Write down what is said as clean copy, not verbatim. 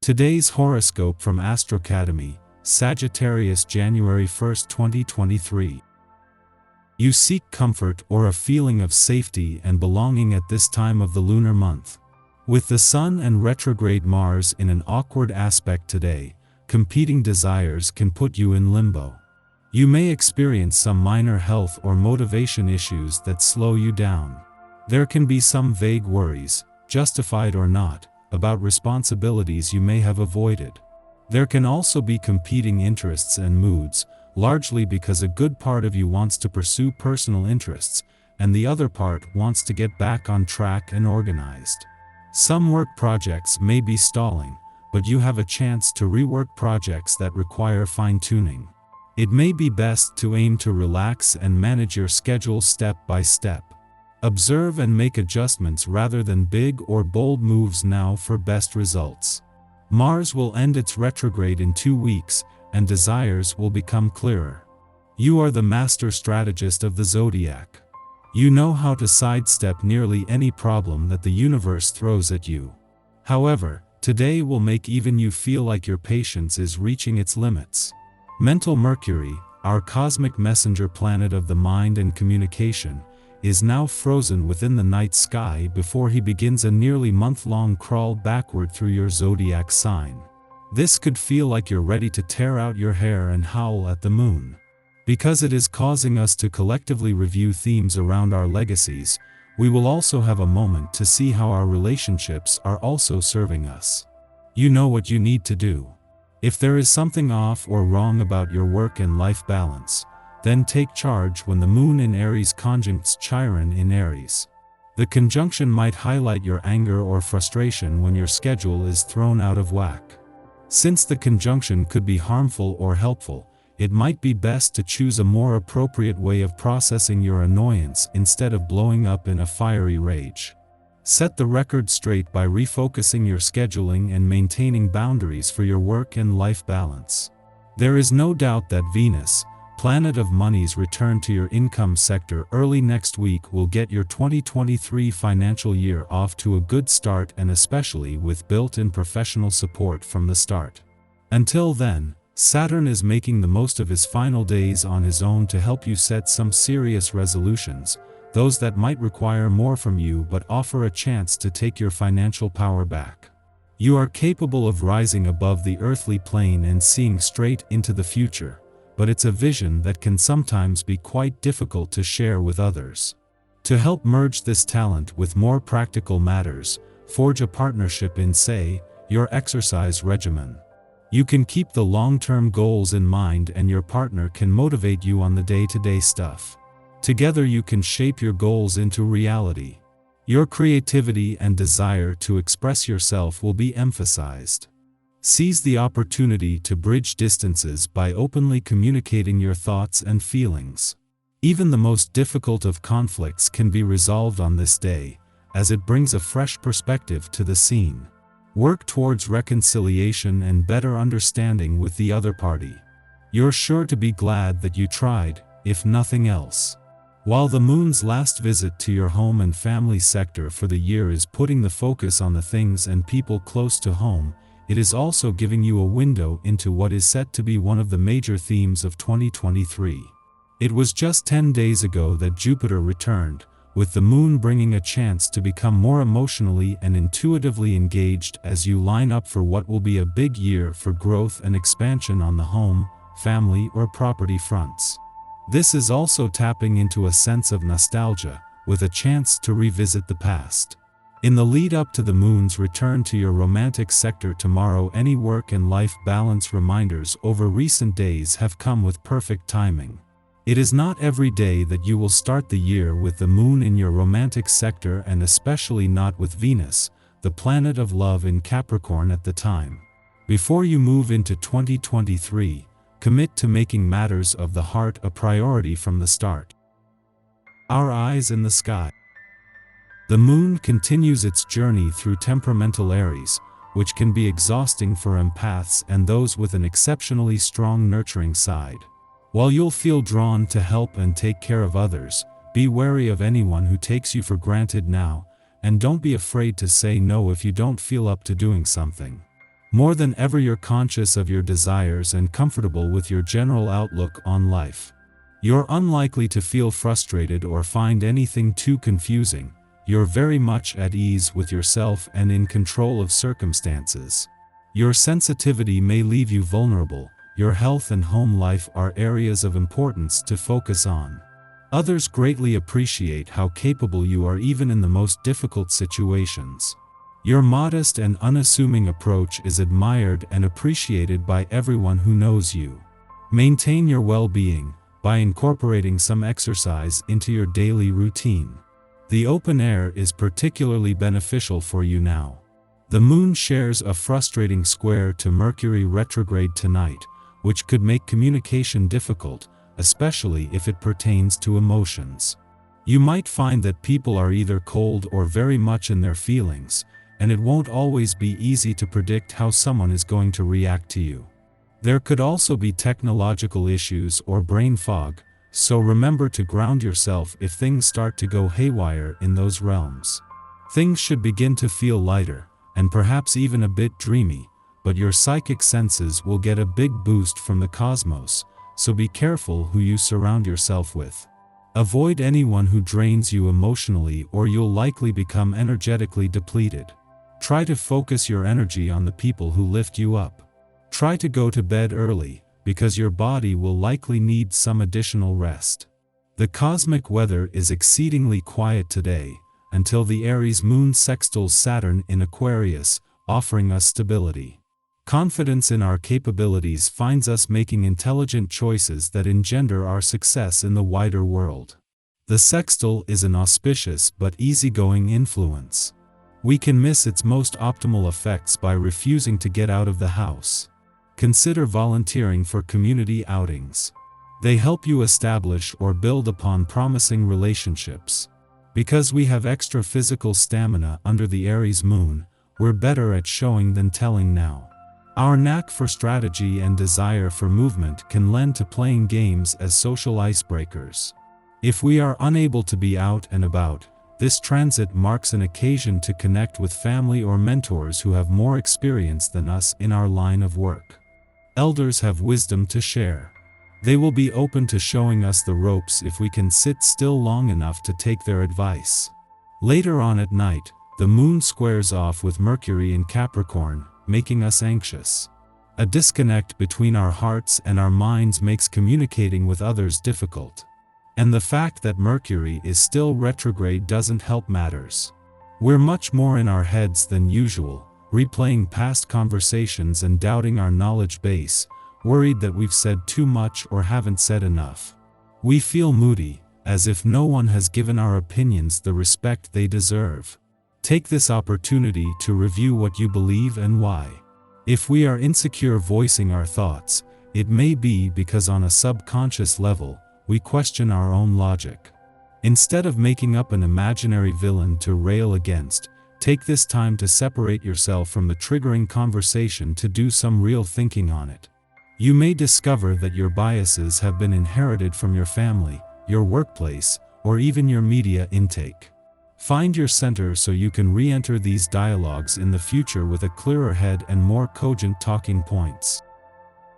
Today's horoscope from Astrocademy, Sagittarius January 1, 2023. You seek comfort or a feeling of safety and belonging at this time of the lunar month. With the Sun and retrograde Mars in an awkward aspect today, competing desires can put you in limbo. You may experience some minor health or motivation issues that slow you down. There can be some vague worries, justified or not, about responsibilities you may have avoided. There can also be competing interests and moods, largely because a good part of you wants to pursue personal interests, and the other part wants to get back on track and organized. Some work projects may be stalling, but you have a chance to rework projects that require fine-tuning. It may be best to aim to relax and manage your schedule step by step. Observe and make adjustments rather than big or bold moves now for best results. Mars will end its retrograde in 2 weeks, and desires will become clearer. You are the master strategist of the zodiac. You know how to sidestep nearly any problem that the universe throws at you. However, today will make even you feel like your patience is reaching its limits. Mental Mercury, our cosmic messenger planet of the mind and communication, is now frozen within the night sky before he begins a nearly month-long crawl backward through your zodiac sign. This could feel like you're ready to tear out your hair and howl at the moon. Because it is causing us to collectively review themes around our legacies, we will also have a moment to see how our relationships are also serving us. You know what you need to do. If there is something off or wrong about your work and life balance, then take charge when the moon in Aries conjuncts Chiron in Aries. The conjunction might highlight your anger or frustration when your schedule is thrown out of whack. Since the conjunction could be harmful or helpful, it might be best to choose a more appropriate way of processing your annoyance instead of blowing up in a fiery rage. Set the record straight by refocusing your scheduling and maintaining boundaries for your work and life balance. There is no doubt that Venus, planet of money's return to your income sector early next week will get your 2023 financial year off to a good start, and especially with built-in professional support from the start. Until then, Saturn is making the most of his final days on his own to help you set some serious resolutions, those that might require more from you but offer a chance to take your financial power back. You are capable of rising above the earthly plane and seeing straight into the future, but it's a vision that can sometimes be quite difficult to share with others. To help merge this talent with more practical matters, forge a partnership in, say, your exercise regimen. You can keep the long-term goals in mind, and your partner can motivate you on the day-to-day stuff. Together you can shape your goals into reality. Your creativity and desire to express yourself will be emphasized. Seize the opportunity to bridge distances by openly communicating your thoughts and feelings. Even the most difficult of conflicts can be resolved on this day, as it brings a fresh perspective to the scene. Work towards reconciliation and better understanding with the other party. You're sure to be glad that you tried, if nothing else. While the moon's last visit to your home and family sector for the year is putting the focus on the things and people close to home, it is also giving you a window into what is set to be one of the major themes of 2023. It was just 10 days ago that Jupiter returned, with the moon bringing a chance to become more emotionally and intuitively engaged as you line up for what will be a big year for growth and expansion on the home, family, or property fronts. This is also tapping into a sense of nostalgia, with a chance to revisit the past. In the lead-up to the moon's return to your romantic sector tomorrow, any work and life balance reminders over recent days have come with perfect timing. It is not every day that you will start the year with the moon in your romantic sector, and especially not with Venus, the planet of love, in Capricorn at the time. Before you move into 2023, commit to making matters of the heart a priority from the start. Our eyes in the sky. The moon continues its journey through temperamental Aries, which can be exhausting for empaths and those with an exceptionally strong nurturing side. While you'll feel drawn to help and take care of others, be wary of anyone who takes you for granted now, and don't be afraid to say no if you don't feel up to doing something. More than ever you're conscious of your desires and comfortable with your general outlook on life. You're unlikely to feel frustrated or find anything too confusing. You're very much at ease with yourself and in control of circumstances. Your sensitivity may leave you vulnerable. Your health and home life are areas of importance to focus on. Others greatly appreciate how capable you are even in the most difficult situations. Your modest and unassuming approach is admired and appreciated by everyone who knows you. Maintain your well-being by incorporating some exercise into your daily routine. The open air is particularly beneficial for you now. The moon shares a frustrating square to Mercury retrograde tonight, which could make communication difficult, especially if it pertains to emotions. You might find that people are either cold or very much in their feelings, and it won't always be easy to predict how someone is going to react to you. There could also be technological issues or brain fog, so remember to ground yourself if things start to go haywire in those realms. Things should begin to feel lighter, and perhaps even a bit dreamy, but your psychic senses will get a big boost from the cosmos, so be careful who you surround yourself with. Avoid anyone who drains you emotionally or you'll likely become energetically depleted. Try to focus your energy on the people who lift you up. Try to go to bed early, because your body will likely need some additional rest. The cosmic weather is exceedingly quiet today, until the Aries moon sextiles Saturn in Aquarius, offering us stability. Confidence in our capabilities finds us making intelligent choices that engender our success in the wider world. The sextile is an auspicious but easygoing influence. We can miss its most optimal effects by refusing to get out of the house. Consider volunteering for community outings. They help you establish or build upon promising relationships. Because we have extra physical stamina under the Aries moon, we're better at showing than telling now. Our knack for strategy and desire for movement can lend to playing games as social icebreakers. If we are unable to be out and about, this transit marks an occasion to connect with family or mentors who have more experience than us in our line of work. Elders have wisdom to share. They will be open to showing us the ropes if we can sit still long enough to take their advice. Later on at night, the moon squares off with Mercury in Capricorn, making us anxious. A disconnect between our hearts and our minds makes communicating with others difficult. And the fact that Mercury is still retrograde doesn't help matters. We're much more in our heads than usual, replaying past conversations and doubting our knowledge base, worried that we've said too much or haven't said enough. We feel moody, as if no one has given our opinions the respect they deserve. Take this opportunity to review what you believe and why. If we are insecure voicing our thoughts, it may be because on a subconscious level, we question our own logic. Instead of making up an imaginary villain to rail against, take this time to separate yourself from the triggering conversation to do some real thinking on it. You may discover that your biases have been inherited from your family, your workplace, or even your media intake. Find your center so you can re-enter these dialogues in the future with a clearer head and more cogent talking points.